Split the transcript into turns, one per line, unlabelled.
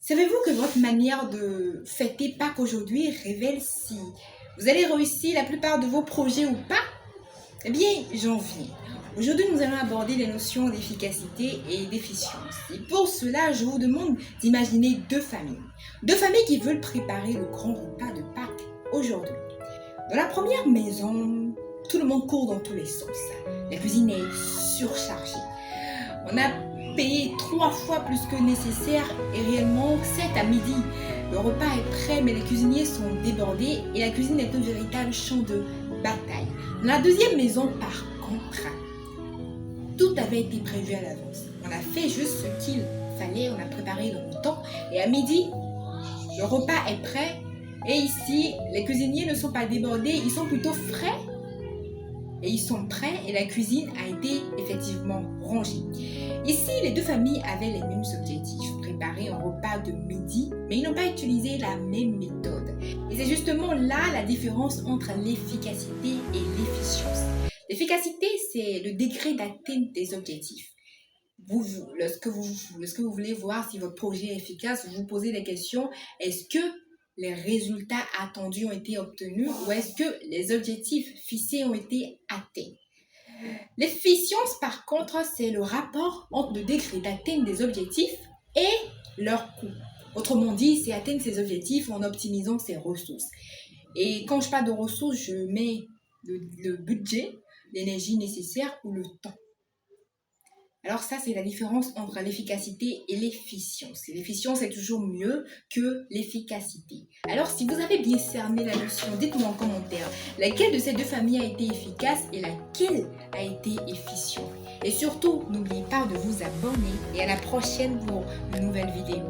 Savez-vous que votre manière de fêter Pâques aujourd'hui révèle si vous allez réussir la plupart de vos projets ou pas? Eh bien, j'en viens. Aujourd'hui, nous allons aborder les notions d'efficacité et d'efficience. Et pour cela, je vous demande d'imaginer deux familles. Deux familles qui veulent préparer le grand repas de Pâques aujourd'hui. Dans la première maison, tout le monde court dans tous les sens. La cuisine est surchargée. On a payé 3 fois plus que nécessaire et réellement, c'est à midi. Le repas est prêt, mais les cuisiniers sont débordés et la cuisine est un véritable champ de bataille. Dans la deuxième maison, par contre, tout avait été prévu à l'avance. On a fait juste ce qu'il fallait, on a préparé dans le temps et à midi, le repas est prêt. Et ici, les cuisiniers ne sont pas débordés, ils sont plutôt frais. Et ils sont prêts et la cuisine a été effectivement rangée. Ici, les deux familles avaient les mêmes objectifs, préparer un repas de midi, mais ils n'ont pas utilisé la même méthode. Et c'est justement là la différence entre l'efficacité et l'efficience. L'efficacité, c'est le degré d'atteinte des objectifs. Lorsque vous voulez voir si votre projet est efficace, vous vous posez la question, est-ce que les résultats attendus ont été obtenus ou est-ce que les objectifs fixés ont été atteints? L'efficience, par contre, c'est le rapport entre le degré d'atteinte des objectifs et leur coût. Autrement dit, c'est atteindre ces objectifs en optimisant ses ressources. Et quand je parle de ressources, je mets le budget, l'énergie nécessaire ou le temps. Alors ça, c'est la différence entre l'efficacité et l'efficience. L'efficience est toujours mieux que l'efficacité. Alors, si vous avez bien cerné la notion, dites-moi en commentaire laquelle de ces deux familles a été efficace et laquelle a été efficiente. Et surtout, n'oubliez pas de vous abonner et à la prochaine pour une nouvelle vidéo.